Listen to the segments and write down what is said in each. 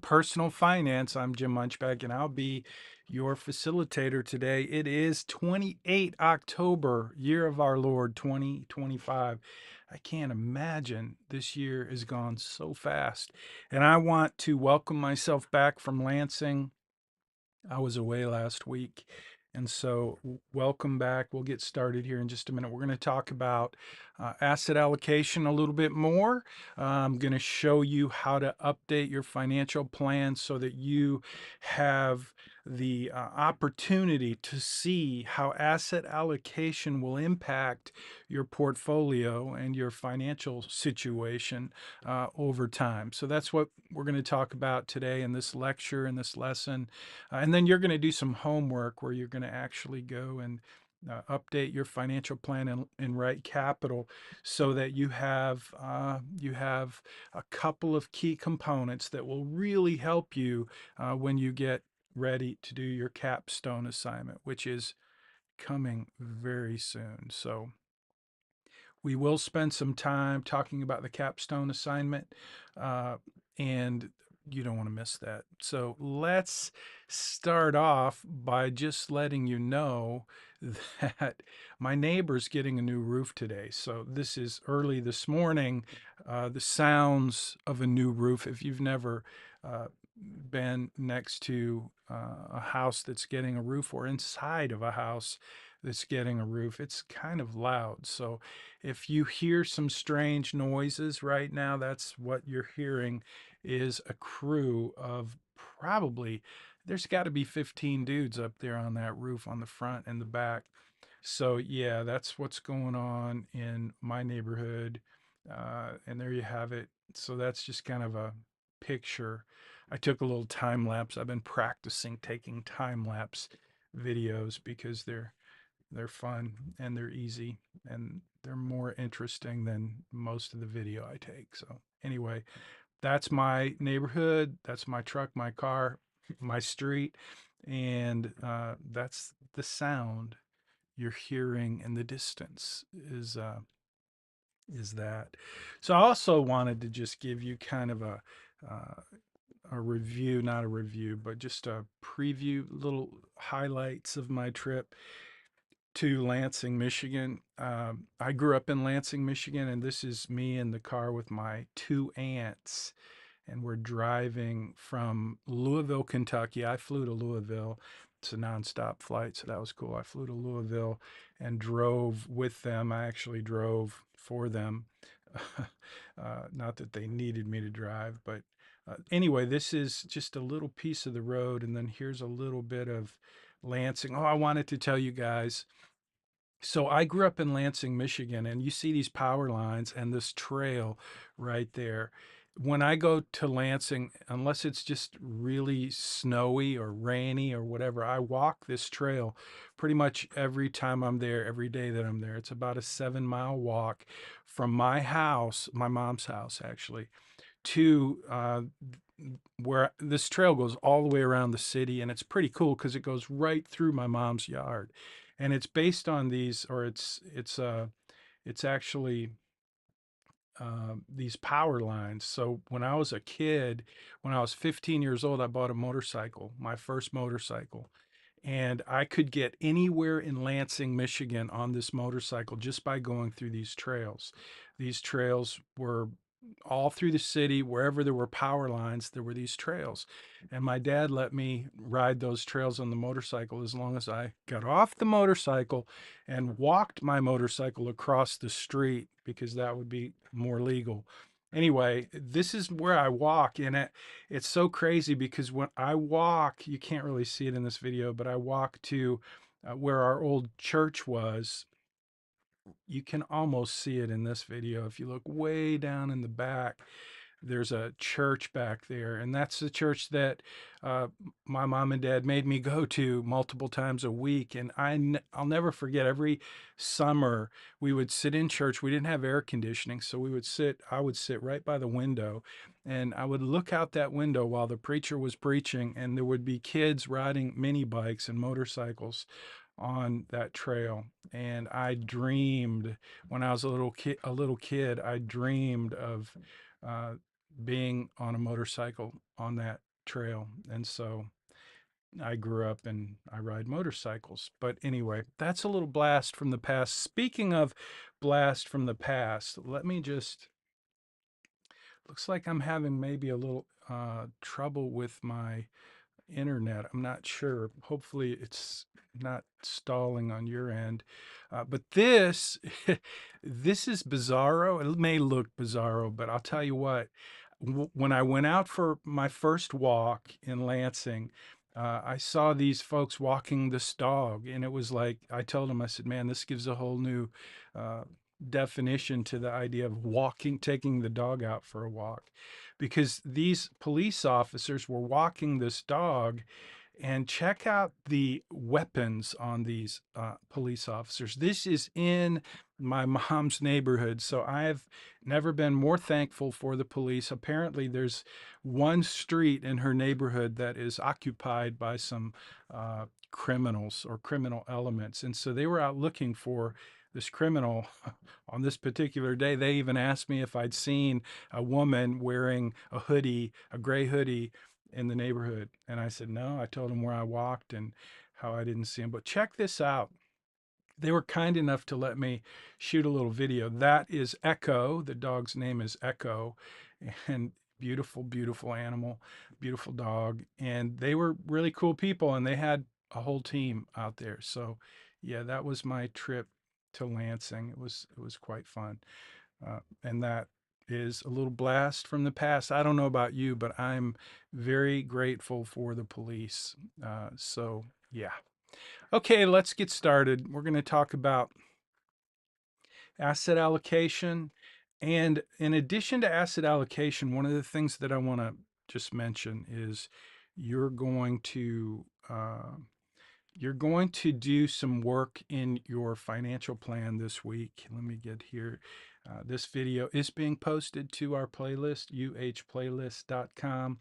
Personal Finance. I'm Jim Munchback, and I'll be your facilitator today. It is 28 October, year of our Lord 2025. I can't imagine this year has gone so fast. And I want to welcome myself back from Lansing. I was away last week. And so, welcome back. We'll get started here in just a minute. We're going to talk about asset allocation a little bit more. I'm going to show you how to update your financial plan so that you have the opportunity to see how asset allocation will impact your portfolio and your financial situation over time. So, that's what we're going to talk about today in this lecture, in this lesson. And then you're going to do some homework where you're going to actually go and update your financial plan in RightCapital so that you have a couple of key components that will really help you when you get ready to do your capstone assignment, which is coming very soon. So we will spend some time talking about the capstone assignment, and you don't want to miss that. So let's start off by just letting you know that my neighbor's getting a new roof today. So this is early this morning. The sounds of a new roof, if you've never been next to a house that's getting a roof or inside of a house that's getting a roof, it's kind of loud. So if you hear some strange noises right now, that's what you're hearing is a crew of probably, there's got to be 15 dudes up there on that roof on the front and the back. So yeah, that's what's going on in my neighborhood. And there you have it. So that's just kind of a picture. I took a little time lapse. I've been practicing taking time lapse videos because they're fun and they're easy and they're more interesting than most of the video I take. So anyway, that's my neighborhood. That's my truck, my car, my street. And that's the sound you're hearing in the distance is that. So I also wanted to just give you kind of a review, not a review, but just a preview, little highlights of my trip to Lansing, Michigan. I grew up in Lansing, Michigan, and this is me in the car with my two aunts. And we're driving from Louisville, Kentucky. I flew to Louisville. It's a nonstop flight, so that was cool. I flew to Louisville and drove with them. I actually drove for them. Not that they needed me to drive, but anyway, this is just a little piece of the road. And then here's a little bit of Lansing. Oh, I wanted to tell you guys. So I grew up in Lansing, Michigan, and you see these power lines and this trail right there. When I go to Lansing, unless it's just really snowy or rainy or whatever, I walk this trail pretty much every time I'm there, every day that I'm there. It's about a 7 mile walk from my house, my mom's house actually, to where this trail goes all the way around the city. And it's pretty cool because it goes right through my mom's yard. And it's based on these, or it's actually these power lines. So when I was a kid, when I was 15 years old, I bought a motorcycle, my first motorcycle. And I could get anywhere in Lansing, Michigan on this motorcycle just by going through these trails. These trails were all through the city. Wherever there were power lines, there were these trails. And my dad let me ride those trails on the motorcycle as long as I got off the motorcycle and walked my motorcycle across the street because that would be more legal. Anyway, this is where I walk, and it's so crazy because when I walk, you can't really see it in this video, but I walk to where our old church was. You can almost see it in this video. If you look way down in the back, there's a church back there, and that's the church that uh, my mom and dad made me go to multiple times a week. And I'll never forget, every summer we would sit in church. We didn't have air conditioning, so I would sit right by the window, and I would look out that window while the preacher was preaching, and there would be kids riding mini bikes and motorcycles on that trail. And I dreamed when I was a little kid, I dreamed of uh, being on a motorcycle on that trail. And so I grew up and I ride motorcycles. But anyway, that's a little blast from the past. Speaking of blast from the past, let me just, looks like I'm having maybe a little trouble with my internet. I'm not sure. Hopefully, it's not stalling on your end. But this, this is bizarro. It may look bizarro, but I'll tell you what. When I went out for my first walk in Lansing, I saw these folks walking this dog, and it was like I told them, I said, "Man, this gives a whole new uh, definition to the idea of walking, taking the dog out for a walk." Because these police officers were walking this dog, and check out the weapons on these police officers. This is in my mom's neighborhood, so I've never been more thankful for the police. Apparently, there's one street in her neighborhood that is occupied by some criminals or criminal elements, and so they were out looking for this criminal on this particular day. They even asked me if I'd seen a woman wearing a hoodie, a gray hoodie, in the neighborhood. And I said, no. I told them where I walked and how I didn't see him. But check this out. They were kind enough to let me shoot a little video. That is Echo. The dog's name is Echo. And beautiful, beautiful animal, beautiful dog. And they were really cool people, and they had a whole team out there. So yeah, that was my trip to Lansing. It was quite fun. And that is a little blast from the past. I don't know about you, but I'm very grateful for the police. So, yeah. Okay, let's get started. We're going to talk about asset allocation. And in addition to asset allocation, one of the things that I want to just mention is you're going to you're going to do some work in your financial plan this week. Let me get here. This video is being posted to our playlist, uhplaylist.com.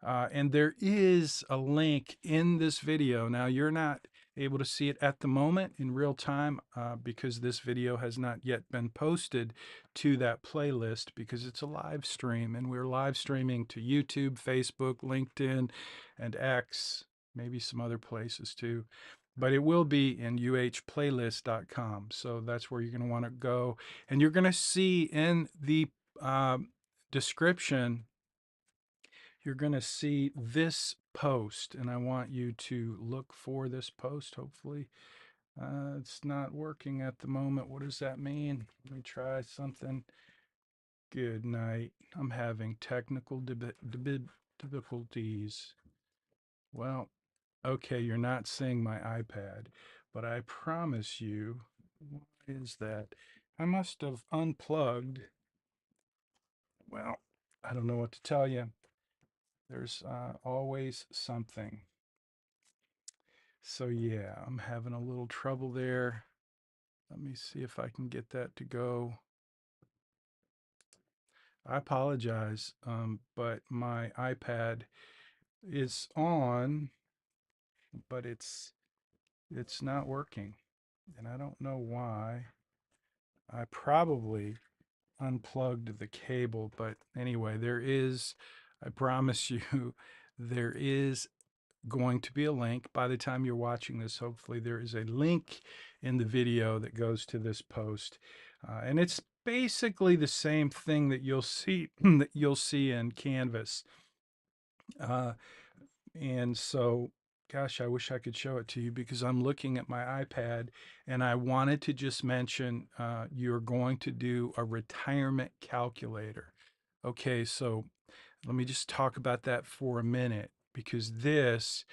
And there is a link in this video. Now, you're not able to see it at the moment in real time because this video has not yet been posted to that playlist because it's a live stream, and we're live streaming to YouTube, Facebook, LinkedIn, and X, maybe some other places too. But it will be in uhplaylist.com. So that's where you're going to want to go. And you're going to see in the description, you're going to see this post. And I want you to look for this post, hopefully. It's not working at the moment. What does that mean? Let me try something. Good night. I'm having technical difficulties. Well, okay, you're not seeing my iPad, but I promise you, what is that? I must have unplugged. Well, I don't know what to tell you. There's always something. So yeah, I'm having a little trouble there. Let me see if I can get that to go. I apologize, but my iPad is on, but it's not working, and I don't know why. I probably unplugged the cable, but anyway, I promise you, there is going to be a link by the time you're watching this. Hopefully, there is a link in the video that goes to this post, and it's basically the same thing that you'll see that you'll see in Canvas. And so, gosh, I wish I could show it to you because I'm looking at my iPad, and I wanted to just mention you're going to do a retirement calculator. Okay, so let me just talk about that for a minute because this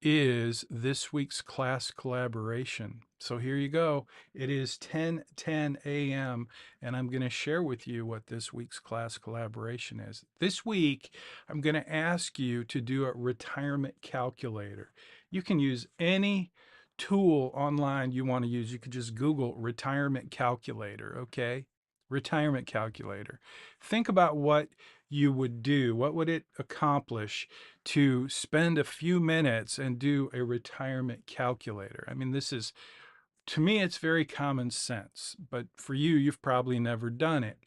is this week's class collaboration. So here you go. It is 10:10 a.m. and I'm going to share with you what this week's class collaboration is. This week, I'm going to ask you to do a retirement calculator. You can use any tool online you want to use. You could just Google retirement calculator, okay? Retirement calculator. Think about what you would do. What would it accomplish to spend a few minutes and do a retirement calculator? I mean, to me, it's very common sense, but for you, you've probably never done it.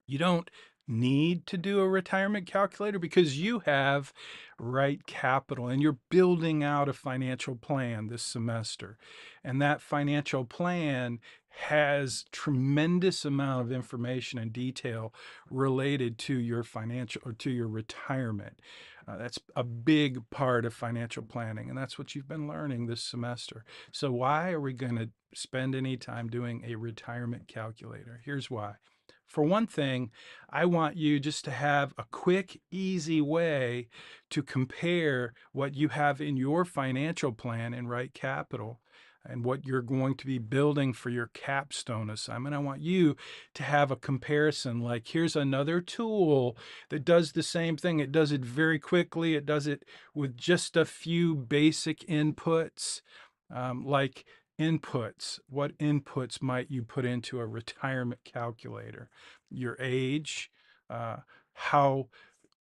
You don't need to do a retirement calculator because you have RightCapital and you're building out a financial plan this semester. And that financial plan has tremendous amount of information and detail related to your financial or to your retirement. That's a big part of financial planning, and that's what you've been learning this semester. So why are we going to spend any time doing a retirement calculator? Here's why. For one thing, I want you just to have a quick, easy way to compare what you have in your financial plan in RightCapital and what you're going to be building for your capstone assignment. I want you to have a comparison like, here's another tool that does the same thing. It does it very quickly. It does it with just a few basic inputs, like inputs. What inputs might you put into a retirement calculator? Your age, uh, how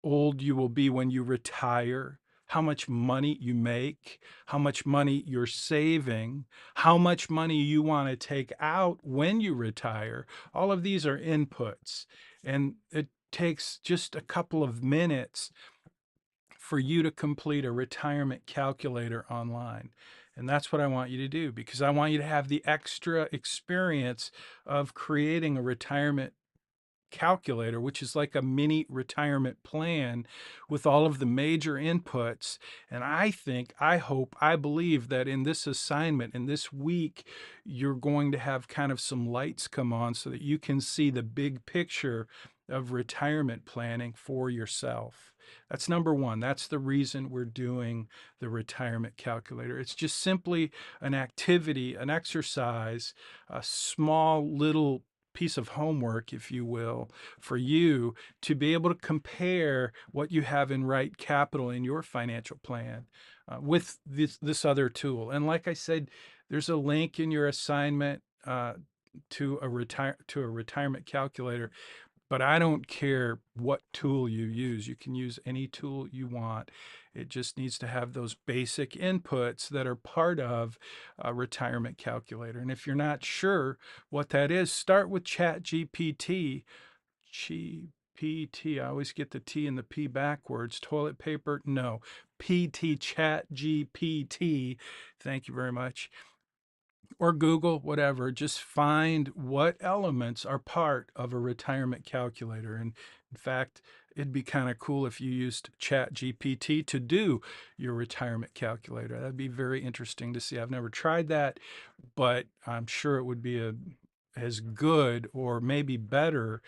old you will be when you retire, how much money you make, how much money you're saving, how much money you want to take out when you retire. All of these are inputs. And it takes just a couple of minutes for you to complete a retirement calculator online. And that's what I want you to do because I want you to have the extra experience of creating a retirement calculator, which is like a mini retirement plan with all of the major inputs. And I think, I hope, I believe that in this assignment, in this week, you're going to have kind of some lights come on so that you can see the big picture of retirement planning for yourself. That's number one. That's the reason we're doing the retirement calculator. It's just simply an activity, an exercise, a small little piece of homework, if you will, for you to be able to compare what you have in RightCapital in your financial plan with this other tool. And like I said, there's a link in your assignment to a retirement calculator. But I don't care what tool you use. You can use any tool you want. It just needs to have those basic inputs that are part of a retirement calculator. And if you're not sure what that is, start with ChatGPT. GPT. I always get the T and the P backwards. Toilet paper? No. PT, ChatGPT. Thank you very much, or Google, whatever, just find what elements are part of a retirement calculator. And in fact, it'd be kind of cool if you used Chat GPT to do your retirement calculator. That'd be very interesting to see. I've never tried that, but I'm sure it would be as good or maybe better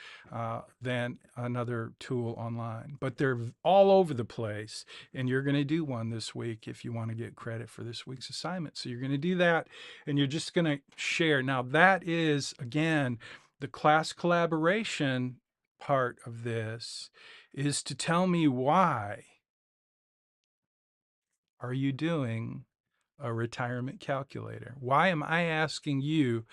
than another tool online. But they're all over the place, and you're going to do one this week if you want to get credit for this week's assignment. So you're going to do that, and you're just going to share. Now, that is, again, the class collaboration part of this is to tell me, why are you doing a retirement calculator? Why am I asking you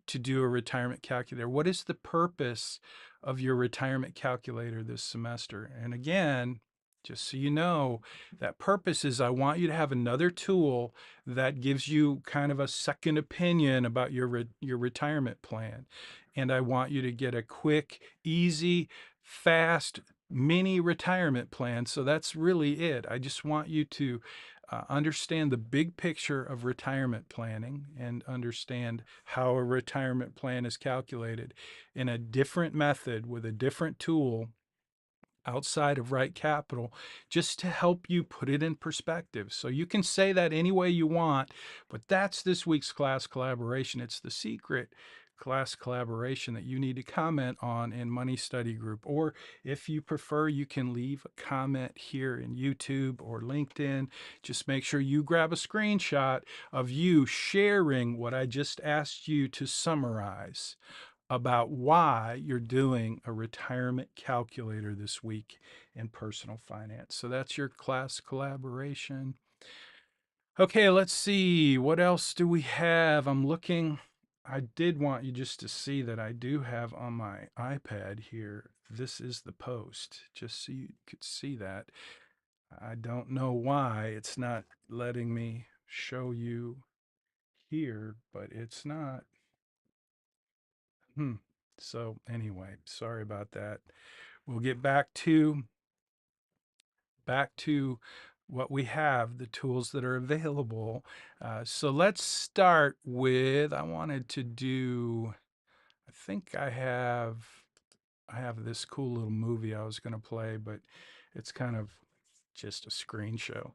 to do a retirement calculator? What is the purpose of your retirement calculator this semester? And again, just so you know, that purpose is I want you to have another tool that gives you kind of a second opinion about your retirement plan. And I want you to get a quick, easy, fast mini retirement plan. So that's really it. I just want you to understand the big picture of retirement planning and understand how a retirement plan is calculated in a different method with a different tool outside of RightCapital, just to help you put it in perspective. So you can say that any way you want, but that's this week's class collaboration. It's the secret class collaboration that you need to comment on in Money Study Group. Or if you prefer, you can leave a comment here in YouTube or LinkedIn. Just make sure you grab a screenshot of you sharing what I just asked you to summarize about why you're doing a retirement calculator this week in personal finance. So that's your class collaboration. Okay, let's see. What else do we have? I'm looking. I did want you just to see that I do have on my iPad here. This is the post, just so you could see that. I don't know why it's not letting me show you here, but it's not. So anyway, sorry about that. We'll get back to what we have, the tools that are available. So let's start with, I wanted to do, I think I have this cool little movie I was going to play, but it's kind of just a screen show.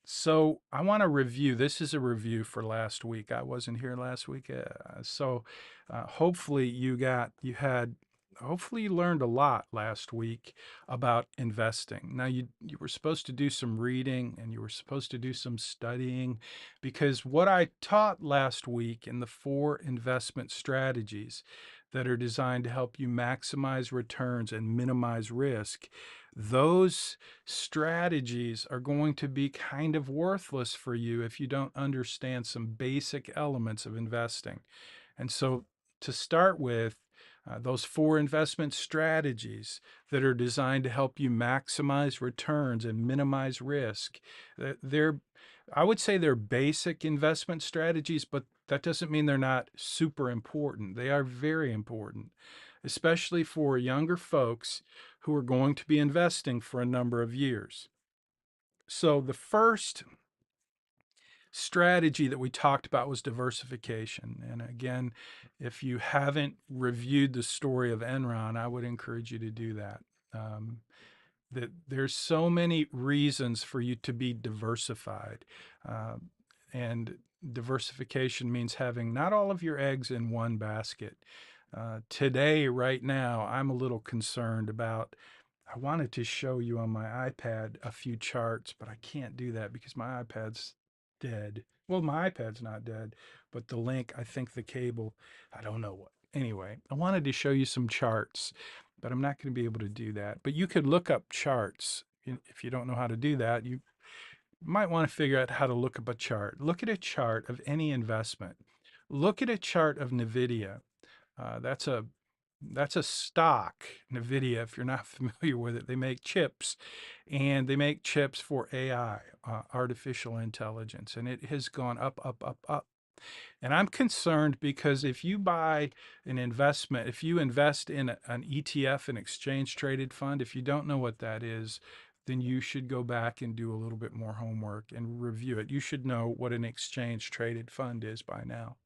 So I want to review. This is a review for last week. I wasn't here last week, hopefully hopefully you learned a lot last week about investing. Now you were supposed to do some reading and you were supposed to do some studying, because what I taught last week in the 4 investment strategies that are designed to help you maximize returns and minimize risk, those strategies are going to be kind of worthless for you if you don't understand some basic elements of investing. And so, to start with, those 4 investment strategies that are designed to help you maximize returns and minimize risk, they're, I would say they're basic investment strategies, but that doesn't mean they're not super important. They are very important, especially for younger folks who are going to be investing for a number of years. So, the first strategy that we talked about was diversification. And again, if you haven't reviewed the story of Enron, I would encourage you to do that. Um, that there's so many reasons for you to be diversified. Uh, and diversification means having not all of your eggs in one basket. Today, right now, I'm a little concerned about. I wanted to show you on my iPad a few charts, but I can't do that because my iPad's dead. Well, my iPad's not dead, but the link, I think the cable, I don't know what. Anyway, I wanted to show you some charts, but I'm not going to be able to do that. But you could look up charts. If you don't know how to do that, you might want to figure out how to look up a chart. Look at a chart of any investment. Look at a chart of NVIDIA. That's a stock, NVIDIA. If you're not familiar with it, they make chips, and they make chips for AI, artificial intelligence, and it has gone up, up, up, up. And I'm concerned because if you buy an investment, if you invest in an ETF, an exchange traded fund, if you don't know what that is, then you should go back and do a little bit more homework and review it. You should know what an exchange traded fund is by now,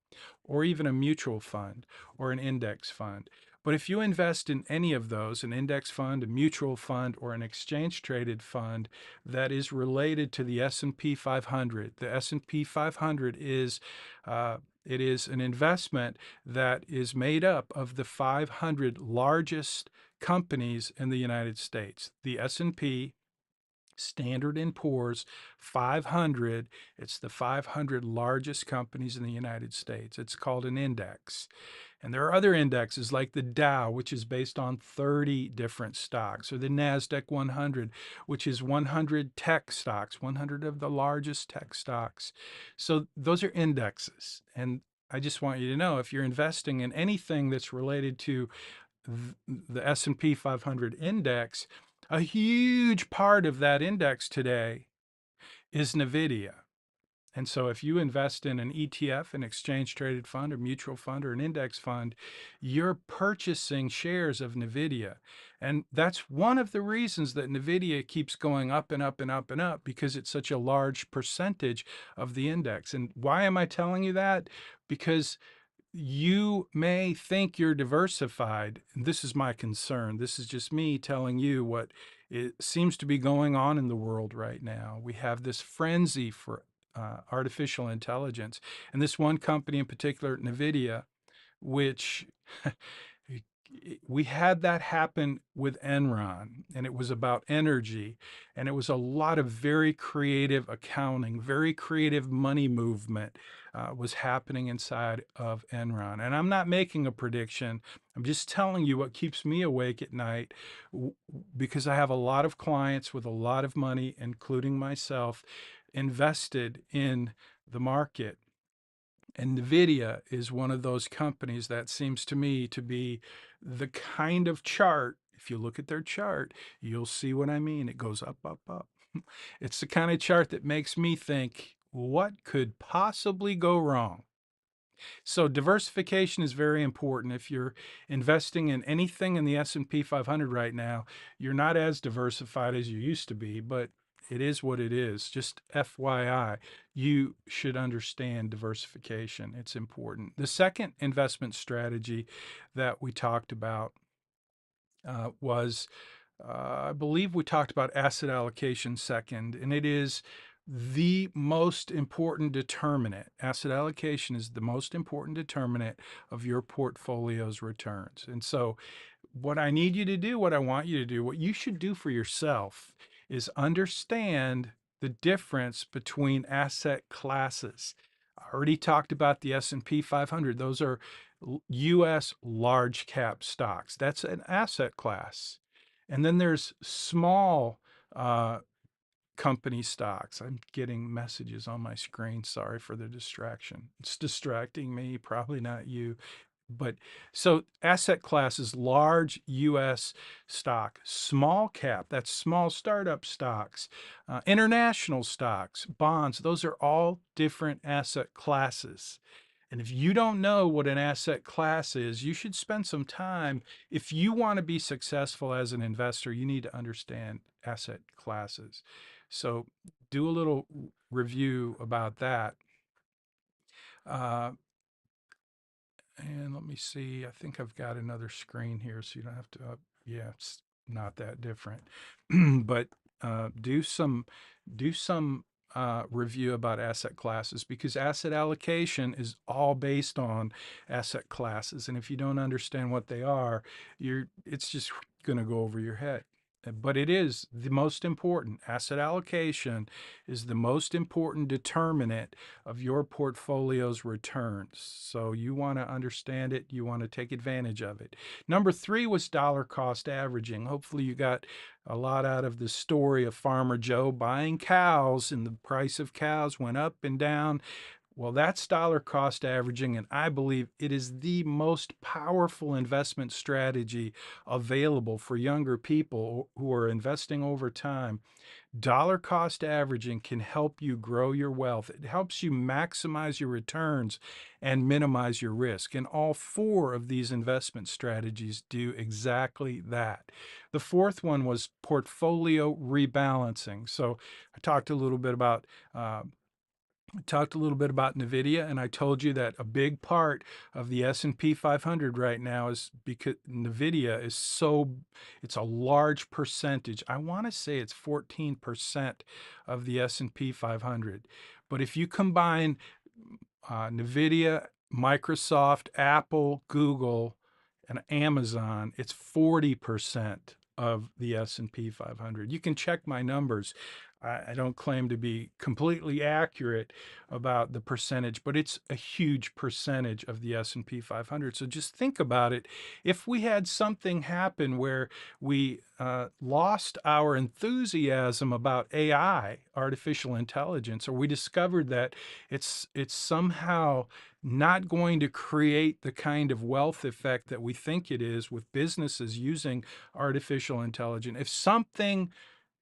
or even a mutual fund or an index fund. But if you invest in any of those, an index fund, a mutual fund, or an exchange traded fund that is related to the S&P 500, the S&P 500 is it is an investment that is made up of the 500 largest companies in the United States. The S&P Standard & Poor's 500, it's the 500 largest companies in the United States. It's called an index. And there are other indexes like the Dow, which is based on 30 different stocks, or the NASDAQ 100, which is 100 tech stocks, 100 of the largest tech stocks. So those are indexes. And I just want you to know, if you're investing in anything that's related to the S&P 500 index, a huge part of that index today is NVIDIA. And so if you invest in an ETF, an exchange traded fund, or mutual fund, or an index fund, you're purchasing shares of NVIDIA. And that's one of the reasons that NVIDIA keeps going up and up and up and up, because it's such a large percentage of the index. And why am I telling you that? Because you may think you're diversified. This is my concern. This is just me telling you what it seems to be going on in the world right now. We have this frenzy for artificial intelligence. And this one company in particular, NVIDIA, which we had that happen with Enron, and it was about energy, and it was a lot of very creative accounting, very creative money movement was happening inside of Enron. And I'm not making a prediction. I'm just telling you what keeps me awake at night, because I have a lot of clients with a lot of money, including myself, invested in the market. And NVIDIA is one of those companies that seems to me to be the kind of chart. If you look at their chart, you'll see what I mean. It goes up, up, up. It's the kind of chart that makes me think, what could possibly go wrong? So diversification is very important. If you're investing in anything in the S&P 500 right now, you're not as diversified as you used to be, but it is what it is. Just FYI, you should understand diversification. It's important. The second investment strategy that we talked about was I believe we talked about asset allocation second, and it is the most important determinant. Asset allocation is the most important determinant of your portfolio's returns. And so, what I need you to do, what I want you to do, what you should do for yourself is understand the difference between asset classes. I already talked about the S&P 500. Those are US large cap stocks. That's an asset class. And then there's small uh, company stocks. I'm getting messages on my screen. Sorry for the distraction. It's distracting me, probably not you. But so asset classes, large US stock, small cap, that's small startup stocks, international stocks, bonds, those are all different asset classes. And if you don't know what an asset class is, you should spend some time. If you want to be successful as an investor, you need to understand asset classes. So do a little review about that. Uh, and let me see, I think I've got another screen here, so you don't have to, yeah, it's not that different. But do some review about asset classes, because asset allocation is all based on asset classes. And if you don't understand what they are, it's just going to go over your head. But it is the most important. Asset allocation is the most important determinant of your portfolio's returns. So you want to understand it, you want to take advantage of it. Number three was dollar cost averaging. Hopefully, you got a lot out of the story of Farmer Joe buying cows, and the price of cows went up and down. Well, that's dollar cost averaging, and I believe it is the most powerful investment strategy available for younger people who are investing over time. Dollar cost averaging can help you grow your wealth. It helps you maximize your returns and minimize your risk. And all four of these investment strategies do exactly that. The fourth one was portfolio rebalancing. So I talked a little bit about NVIDIA, and I told you that a big part of the S&P 500 right now is because NVIDIA is it's a large percentage. I want to say it's 14% of the S&P 500. But if you combine NVIDIA, Microsoft, Apple, Google, and Amazon, it's 40% of the S&P 500. You can check my numbers. I don't claim to be completely accurate about the percentage, but it's a huge percentage of the S&P 500. So just think about it. If we had something happen where we lost our enthusiasm about AI, artificial intelligence, or we discovered that it's somehow not going to create the kind of wealth effect that we think it is with businesses using artificial intelligence. If something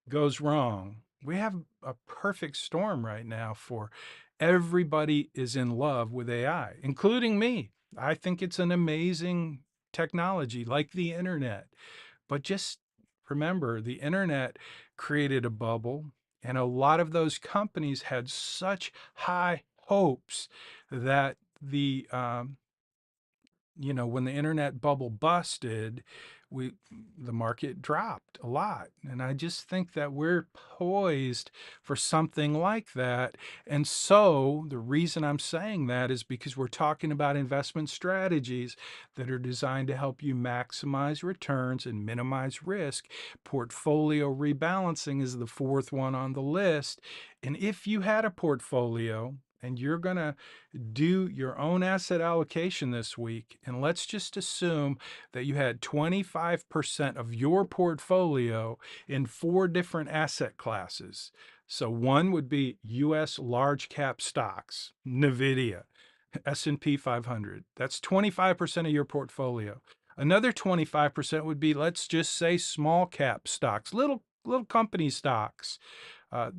goes wrong, we have a perfect storm right now for everybody is in love with AI, including me. I think it's an amazing technology like the internet. But just remember, the internet created a bubble, and a lot of those companies had such high hopes that when the internet bubble busted, the market dropped a lot. And I just think that we're poised for something like that. And so the reason I'm saying that is because we're talking about investment strategies that are designed to help you maximize returns and minimize risk. Portfolio rebalancing is the fourth one on the list. And if you had a portfolio and you're going to do your own asset allocation this week, and let's just assume that you had 25% of your portfolio in four different asset classes. So one would be US large cap stocks, NVIDIA, S&P 500. That's 25% of your portfolio. Another 25% would be, let's just say, small cap stocks, little company stocks.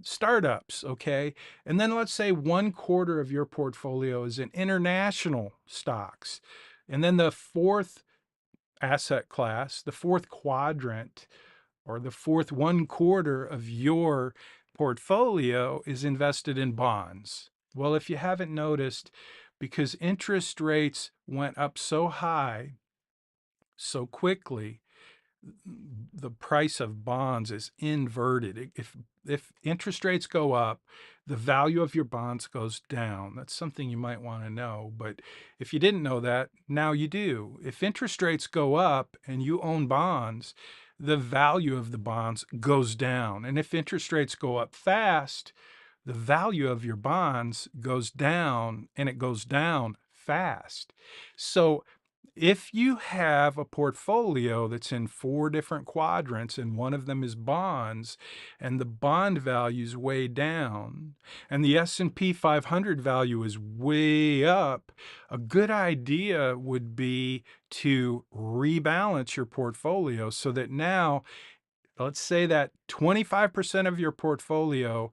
startups, okay? And then let's say 1/4 of your portfolio is in international stocks. And then the fourth asset class, the fourth quadrant, or the fourth 1/4 of your portfolio is invested in bonds. Well, if you haven't noticed, because interest rates went up so high so quickly, the price of bonds is inverted. If interest rates go up, the value of your bonds goes down. That's something you might want to know. But if you didn't know that, now you do. If interest rates go up and you own bonds, the value of the bonds goes down. And if interest rates go up fast, the value of your bonds goes down, and it goes down fast. So if you have a portfolio that's in 4 different quadrants and one of them is bonds, and the bond value's way down and the S&P 500 value is way up, a good idea would be to rebalance your portfolio so that now, let's say that 25% of your portfolio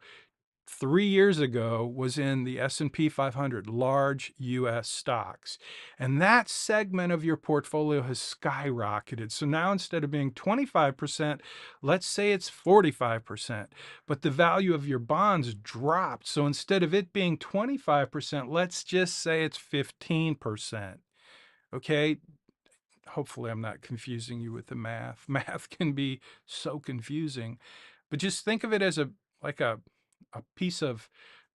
3 years ago was in the S&P 500, large US stocks. And that segment of your portfolio has skyrocketed. So now instead of being 25%, let's say it's 45%. But the value of your bonds dropped. So instead of it being 25%, let's just say it's 15%. Okay? Hopefully I'm not confusing you with the math. Math can be so confusing. But just think of it as a piece of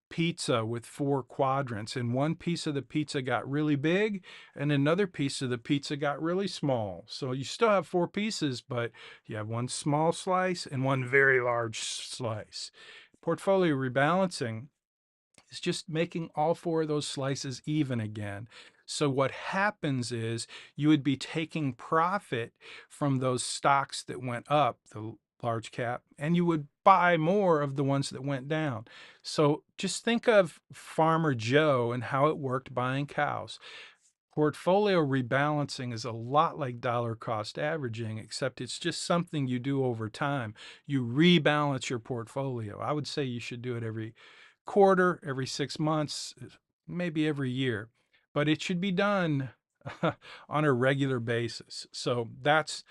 pizza with 4 quadrants, and one piece of the pizza got really big and another piece of the pizza got really small. So you still have 4 pieces, but you have one small slice and one very large slice. Portfolio rebalancing is just making all 4 of those slices even again. So what happens is you would be taking profit from those stocks that went up, the large cap, and you would buy more of the ones that went down. So just think of Farmer Joe and how it worked buying cows. Portfolio rebalancing is a lot like dollar cost averaging, except it's just something you do over time. You rebalance your portfolio. I would say you should do it every quarter, every 6 months, maybe every year, but it should be done on a regular basis. So that's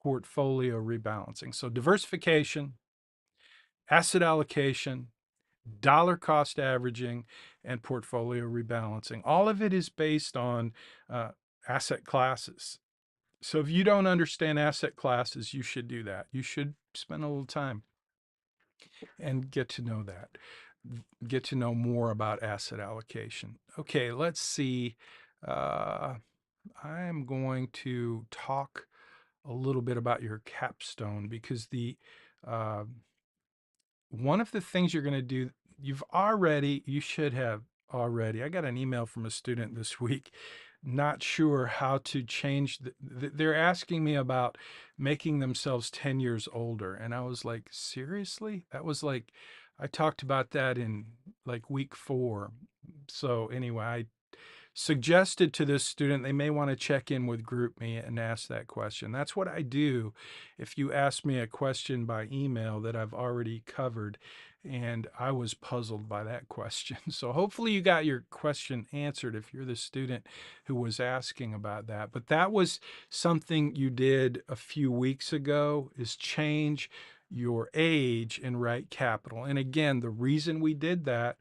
portfolio rebalancing. So diversification, asset allocation, dollar cost averaging, and portfolio rebalancing. All of it is based on asset classes. So if you don't understand asset classes, you should do that. You should spend a little time and get to know that. Get to know more about asset allocation. Okay, let's see. I am going to talk a little bit about your capstone because the uh, one of the things you're going to do, you should have already. I got an email from a student this week, not sure how to change. They're asking me about making themselves 10 years older. And I was like, seriously? That was like, I talked about that in like week 4. So anyway, I suggested to this student they may want to check in with GroupMe and ask that question. That's what I do if you ask me a question by email that I've already covered, and I was puzzled by that question. So hopefully you got your question answered if you're the student who was asking about that. But that was something you did a few weeks ago, is change your age in RightCapital. And again, the reason we did that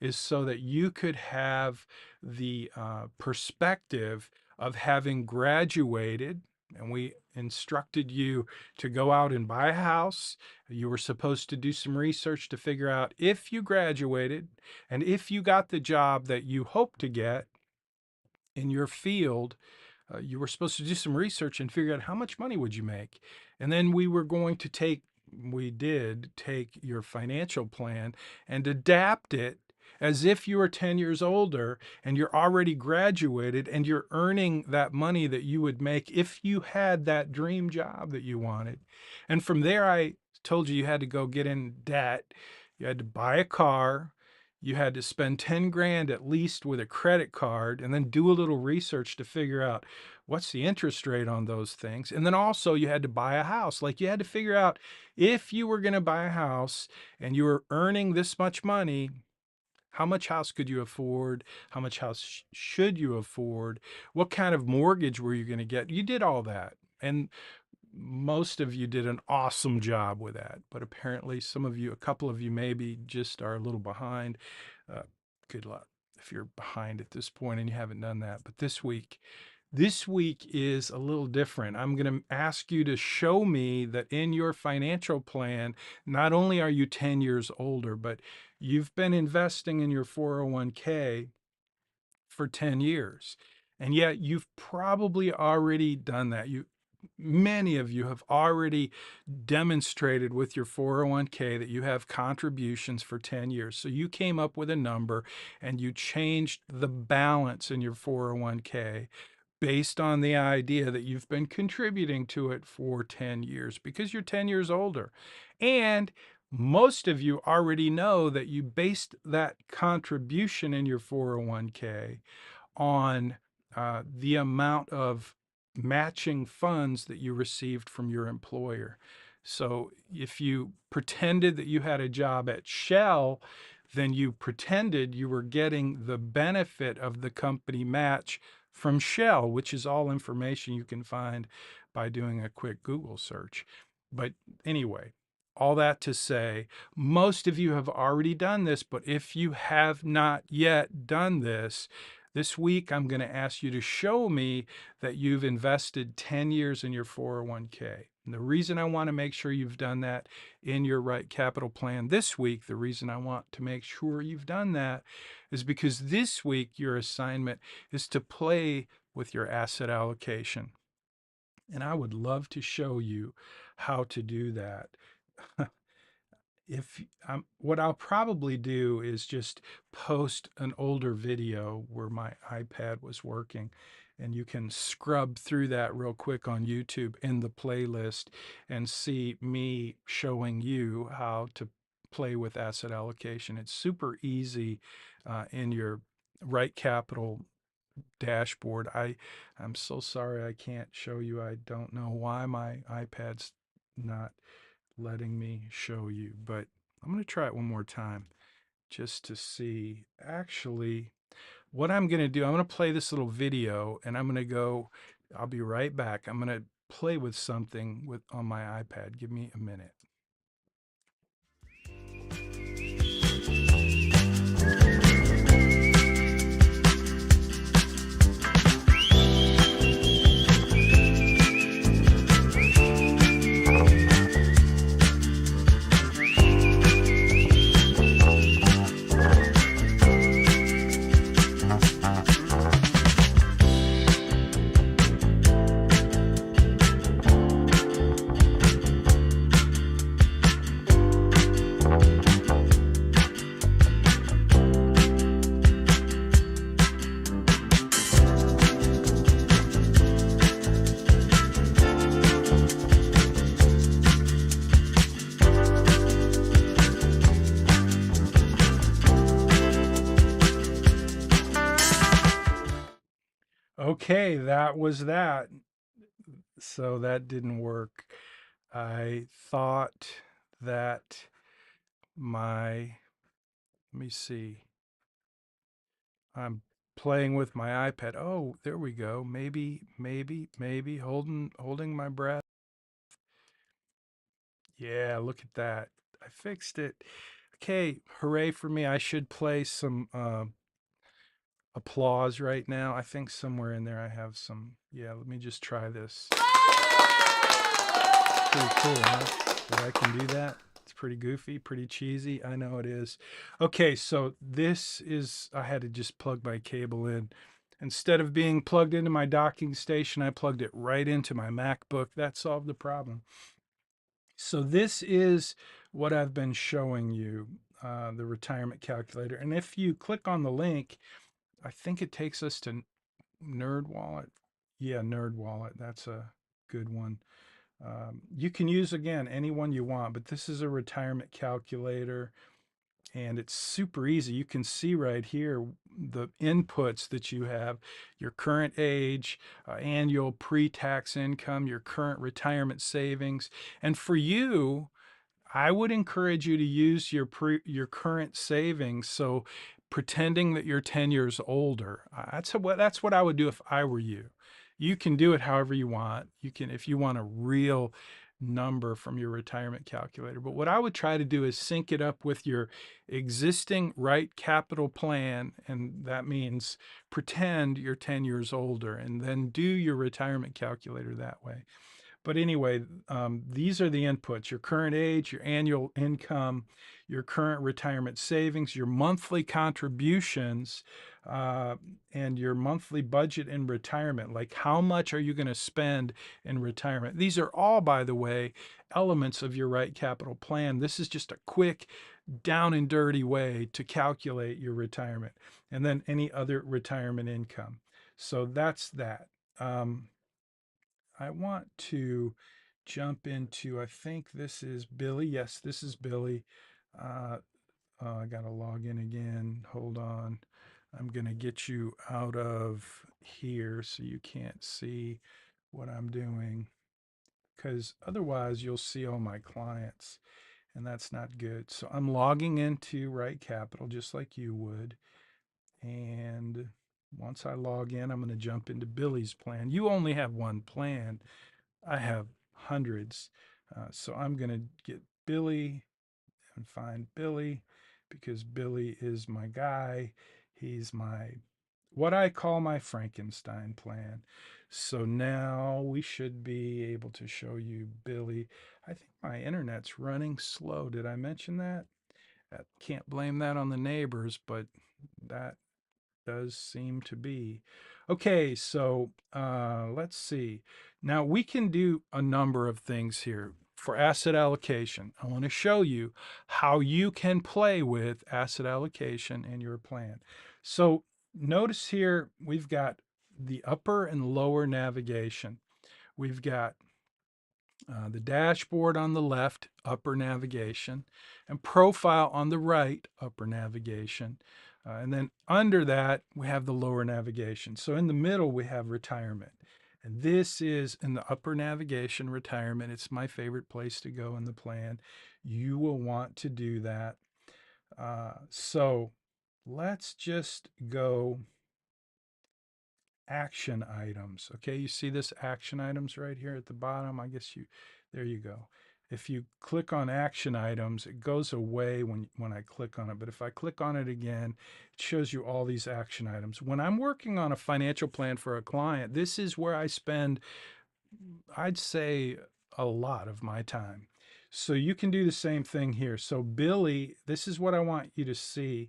is so that you could have the perspective of having graduated, and we instructed you to go out and buy a house. You were supposed to do some research to figure out if you graduated and if you got the job that you hope to get in your field. You were supposed to do some research and figure out how much money would you make. And then we did take your financial plan and adapt it as if you were 10 years older and you're already graduated and you're earning that money that you would make if you had that dream job that you wanted. And from there, I told you you had to go get in debt. You had to buy a car. you had to spend 10 grand at least with a credit card and then do a little research to figure out what's the interest rate on those things. And then also you had to buy a house. Like you had to figure out if you were going to buy a house and you were earning this much money, how much house could you afford? How much house should you afford? What kind of mortgage were you going to get? You did all that. And most of you did an awesome job with that, but apparently some of you, a couple of you maybe just are a little behind. Uh, Good luck if you're behind at this point and you haven't done that. But this week is a little different. I'm going to ask you to show me that in your financial plan, not only are you 10 years older, but you've been investing in your 401k for 10 years. And yet you've probably already done that. Many of you have already demonstrated with your 401k that you have contributions for 10 years. So you came up with a number and you changed the balance in your 401k based on the idea that you've been contributing to it for 10 years because you're 10 years older. And most of you already know that you based that contribution in your 401k on the amount of matching funds that you received from your employer. So if you pretended that you had a job at Shell, then you pretended you were getting the benefit of the company match from Shell, which is all information you can find by doing a quick Google search. But anyway, all that to say, most of you have already done this, but if you have not yet done this week, I'm going to ask you to show me that you've invested 10 years in your 401k. And the reason I want to make sure you've done that in your RightCapital plan this week, the reason I want to make sure you've done that is because this week your assignment is to play with your asset allocation. And I would love to show you how to do that. If what I'll probably do is just post an older video where my iPad was working, and you can scrub through that real quick on YouTube in the playlist and see me showing you how to play with asset allocation. It's super easy in your RightCapital dashboard. I'm so sorry I can't show you. I don't know why my iPad's not letting me show you, but I'm going to try it one more time just to see. Actually, what I'm going to do, I'm going to play this little video and I'm going to go, I'll be right back. I'm going to play with something on my iPad. Give me a minute. Okay, that was that. So that didn't work. I thought that let me see. I'm playing with my iPad. Oh, there we go. Maybe, holding my breath. Yeah, look at that. I fixed it. Okay, hooray for me. I should play some applause right now. I think somewhere in there I have some. Yeah, let me just try this. Pretty cool, huh? That I can do that. It's pretty goofy, pretty cheesy. I know it is. Okay, so I had to just plug my cable in. Instead of being plugged into my docking station, I plugged it right into my MacBook. That solved the problem. So this is what I've been showing you, the retirement calculator. And if you click on the link, I think it takes us to NerdWallet. Yeah, NerdWallet. That's a good one. You can use, again, any one you want, but this is a retirement calculator. and it's super easy. You can see right here the inputs that you have: your current age, annual pre-tax income, your current retirement savings. And for you, I would encourage you to use your current savings. So pretending that you're 10 years older. That's what I would do if I were you. You can do it however you want. You can, if you want a real number from your retirement calculator. But what I would try to do is sync it up with your existing RightCapital plan, and that means pretend you're 10 years older and then do your retirement calculator that way. But anyway, these are the inputs: your current age, your annual income, your current retirement savings, your monthly contributions, uh, and your monthly budget in retirement. Like, how much are you going to spend in retirement? These are all, by the way, elements of your RightCapital plan. This is just a quick, down and dirty way to calculate your retirement, and then any other retirement income. So that's that. I want to jump into, I think this is Billy. Yes, this is Billy. Uh, I got to log in again. Hold on. I'm going to get you out of here so you can't see what I'm doing, because otherwise you'll see all my clients, and that's not good. So I'm logging into RightCapital just like you would. And once I log in, I'm going to jump into Billy's plan. You only have one plan. I have hundreds. So I'm going to get Billy and find Billy, because Billy is my guy. He's what I call my Frankenstein plan. So now we should be able to show you Billy. I think my internet's running slow. Did I mention that? Can't blame that on the neighbors, but that does seem to be. Okay, so let's see. Now we can do a number of things here for asset allocation. I want to show you how you can play with asset allocation in your plan. So notice here we've got the upper and lower navigation. We've got the dashboard on the left, upper navigation, and profile on the right, upper navigation. And then under that, we have the lower navigation. So in the middle, we have retirement. And this is in the upper navigation, retirement. It's my favorite place to go in the plan. You will want to do that. So let's just go action items. Okay, you see this action items right here at the bottom. I guess there you go. If you click on action items, it goes away when I click on it. But if I click on it again, it shows you all these action items. When I'm working on a financial plan for a client, this is where I spend, I'd say, a lot of my time. So you can do the same thing here. So Billy, this is what I want you to see.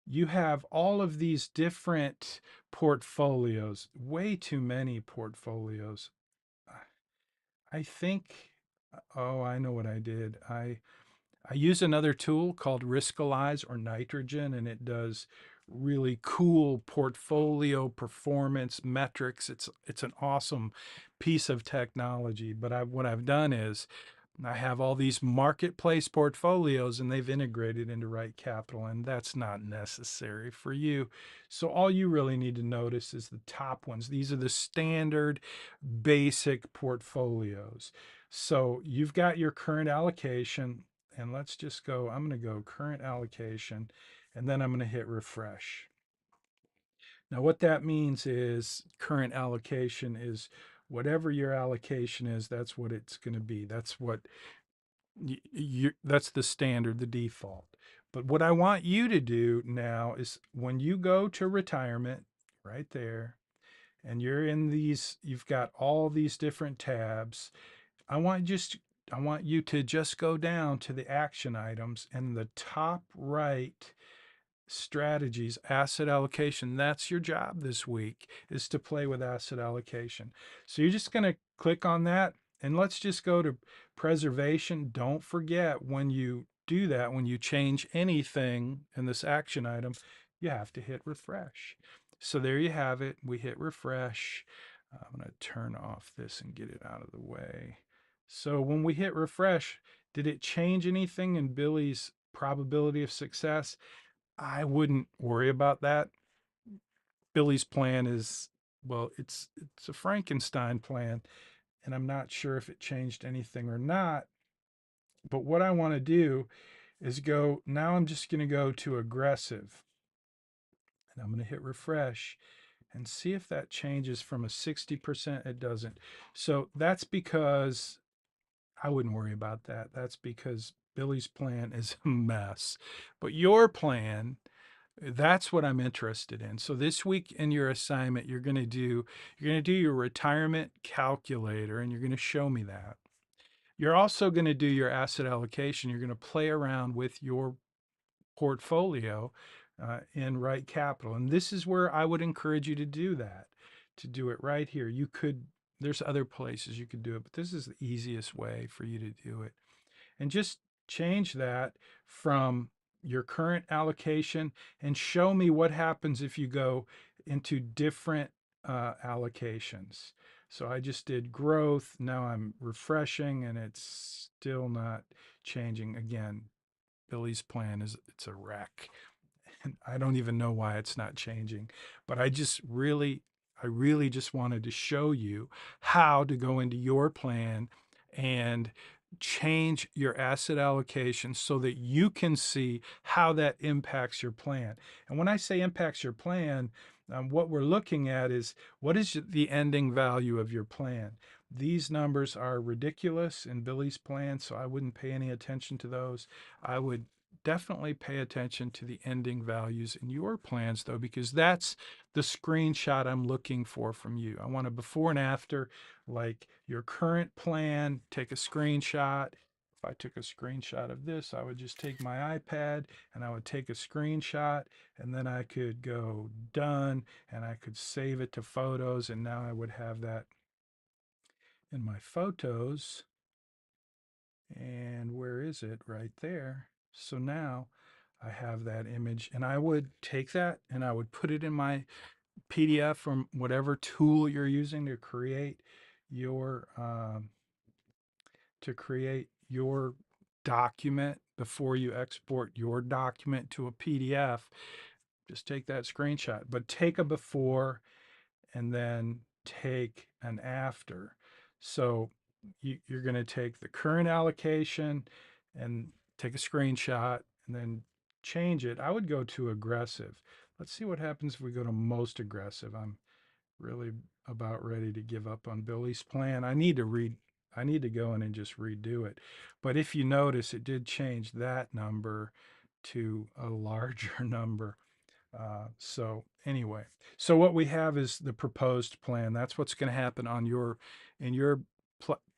You have all of these different portfolios, way too many portfolios. I think, oh, I know what I did. I use another tool called Riskalyze or Nitrogen, and it does really cool portfolio performance metrics. It's an awesome piece of technology. But what I've done is I have all these marketplace portfolios, and they've integrated into RightCapital, and that's not necessary for you. So all you really need to notice is the top ones. These are the standard basic portfolios. So you've got your current allocation, and let's just go, I'm going to go current allocation, and then I'm going to hit refresh. Now, what that means is current allocation is whatever your allocation is, that's what it's going to be. That's what that's the standard, the default. But what I want you to do now is when you go to retirement, right there, and you're in these, you've got all these different tabs. I want you to just go down to the action items, and the top right, strategies, asset allocation. That's your job this week, is to play with asset allocation. So you're just going to click on that, and let's just go to preservation. Don't forget, when you do that, when you change anything in this action item, you have to hit refresh. So there you have it. We hit refresh. I'm going to turn off this and get it out of the way. So when we hit refresh, did it change anything in Billy's probability of success, I wouldn't worry about that. Billy's plan is, well, it's a Frankenstein plan, and I'm not sure if it changed anything or not. But what I want to do is go, now I'm just going to go to aggressive, and I'm going to hit refresh and see if that changes from a 60%. It doesn't. So that's because I wouldn't worry about that. That's because Billy's plan is a mess. But your plan, that's what I'm interested in. So this week in your assignment, you're going to do your retirement calculator, and you're going to show me that. You're also going to do your asset allocation. You're going to play around with your portfolio in RightCapital. And this is where I would encourage you to do that, to do it right here. There's other places you could do it, but this is the easiest way for you to do it. And just change that from your current allocation and show me what happens if you go into different allocations. So I just did growth. Now I'm refreshing and it's still not changing. Again, Billy's plan it's a wreck. And I don't even know why it's not changing, but I really just wanted to show you how to go into your plan and change your asset allocation so that you can see how that impacts your plan. And when I say impacts your plan, what we're looking at is what is the ending value of your plan. These numbers are ridiculous in Billy's plan, so I wouldn't pay any attention to those. I would definitely pay attention to the ending values in your plans, though, because that's the screenshot I'm looking for from you. I want a before and after, like your current plan, take a screenshot. If I took a screenshot of this, I would just take my iPad and I would take a screenshot, and then I could go done and I could save it to photos, and now I would have that in my photos. And where is it? Right there. So now I have that image, and I would take that and I would put it in my PDF from whatever tool you're using your to create your document before you export your document to a PDF. Just take that screenshot, but take a before and then take an after. So you're going to take the current allocation and take a screenshot and then change it. I would go to aggressive. Let's see what happens if we go to most aggressive. I'm really about ready to give up on Billy's plan. I need to go in and just redo it. But if you notice, it did change that number to a larger number. So anyway, so what we have is the proposed plan. That's what's going to happen on in your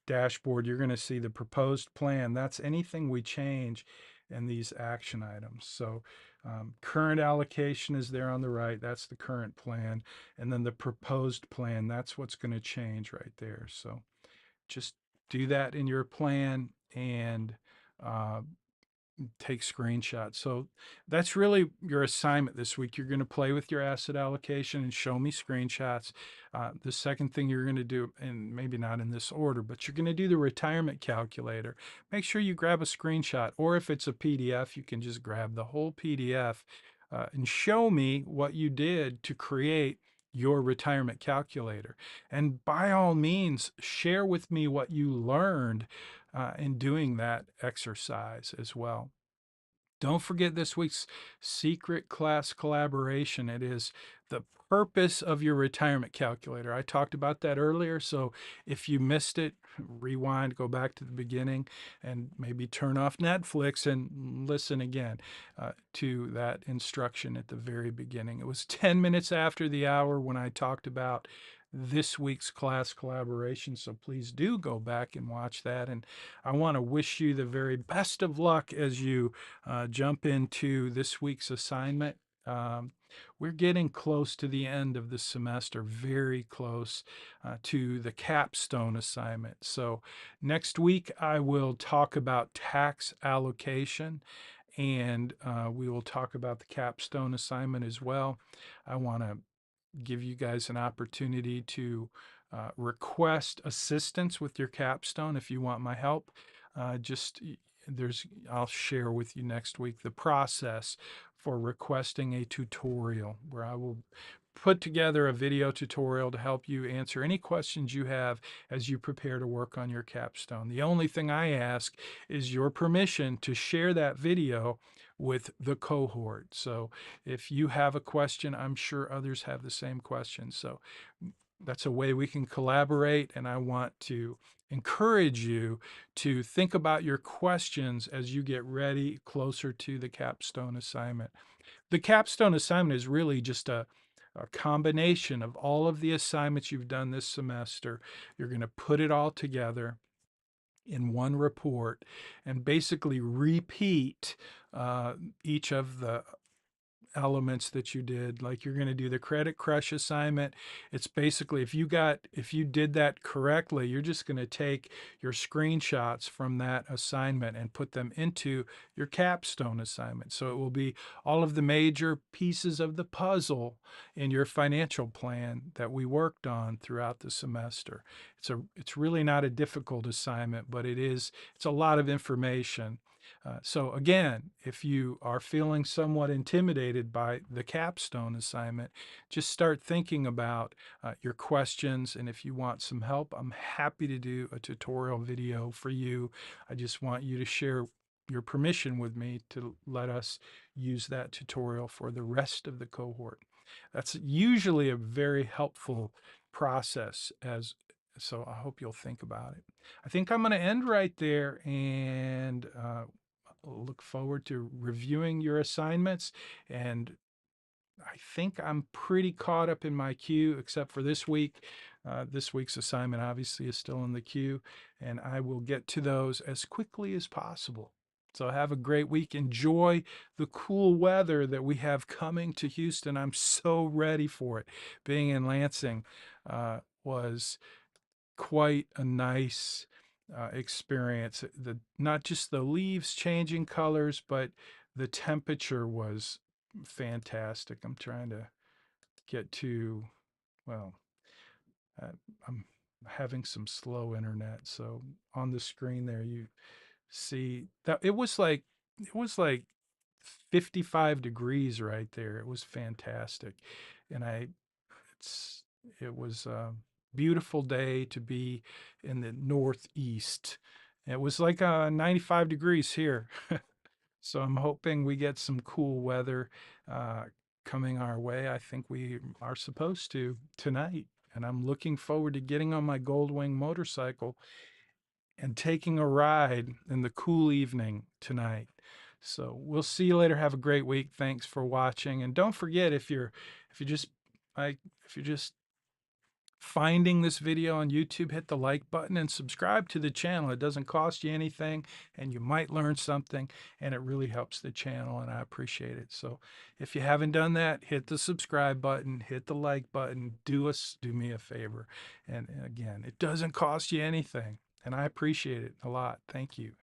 dashboard. You're going to see the proposed plan. That's anything we change in these action items. So current allocation is there on the right. That's the current plan. And then the proposed plan, that's what's going to change right there. So just do that in your plan and uh, take screenshots. So that's really your assignment this week. You're going to play with your asset allocation and show me screenshots. The second thing you're going to do, and maybe not in this order, but you're going to do the retirement calculator. Make sure you grab a screenshot, or if it's a PDF, you can just grab the whole PDF and show me what you did to create your retirement calculator. And by all means, share with me what you learned in doing that exercise as well. Don't forget this week's secret class collaboration. It is the purpose of your retirement calculator. I talked about that earlier. So if you missed it, rewind, go back to the beginning, and maybe turn off Netflix and listen again to that instruction at the very beginning. It was 10 minutes after the hour when I talked about this week's class collaboration. So please do go back and watch that. And I want to wish you the very best of luck as you jump into this week's assignment. We're getting close to the end of the semester, very close to the capstone assignment. So next week, I will talk about tax allocation, and we will talk about the capstone assignment as well. I want to give you guys an opportunity to request assistance with your capstone if you want my help. Just I'll share with you next week the process for requesting a tutorial, where I will put together a video tutorial to help you answer any questions you have as you prepare to work on your capstone. The only thing I ask is your permission to share that video with the cohort. So if you have a question, I'm sure others have the same question. So that's a way we can collaborate, and I want to encourage you to think about your questions as you get ready closer to the capstone assignment. The capstone assignment is really just a combination of all of the assignments you've done this semester. You're going to put it all together in one report and basically repeat each of the elements that you did. Like, you're going to do the credit crush assignment. It's basically, if you did that correctly, you're just going to take your screenshots from that assignment and put them into your capstone assignment. So it will be all of the major pieces of the puzzle in your financial plan that we worked on throughout the semester. It's really not a difficult assignment, but it's a lot of information. So again, if you are feeling somewhat intimidated by the capstone assignment, just start thinking about your questions. And if you want some help, I'm happy to do a tutorial video for you. I just want you to share your permission with me to let us use that tutorial for the rest of the cohort. That's usually a very helpful process, so I hope you'll think about it. I think I'm going to end right there, and look forward to reviewing your assignments. And I think I'm pretty caught up in my queue, except for this week. This week's assignment obviously is still in the queue, and I will get to those as quickly as possible. So have a great week. Enjoy the cool weather that we have coming to Houston. I'm so ready for it. Being in Lansing was quite a nice experience. Not just the leaves changing colors, but the temperature was fantastic. I'm trying to get to, well, uh, I'm having some slow internet. So on the screen there, you see that it was like 55 degrees right there. It was fantastic. And it's it was a beautiful day to be in the Northeast. It was like 95 degrees here. So I'm hoping we get some cool weather uh, coming our way. I think we are supposed to tonight. And I'm looking forward to getting on my Goldwing motorcycle and taking a ride in the cool evening tonight. So we'll see you later. Have a great week. Thanks for watching. And don't forget, if you're just if you're just finding this video on YouTube, hit the like button and subscribe to the channel. It doesn't cost you anything, and you might learn something, and it really helps the channel, and I appreciate it. So if you haven't done that, hit the subscribe button, hit the like button, do me a favor. And again, it doesn't cost you anything, and I appreciate it a lot. Thank you.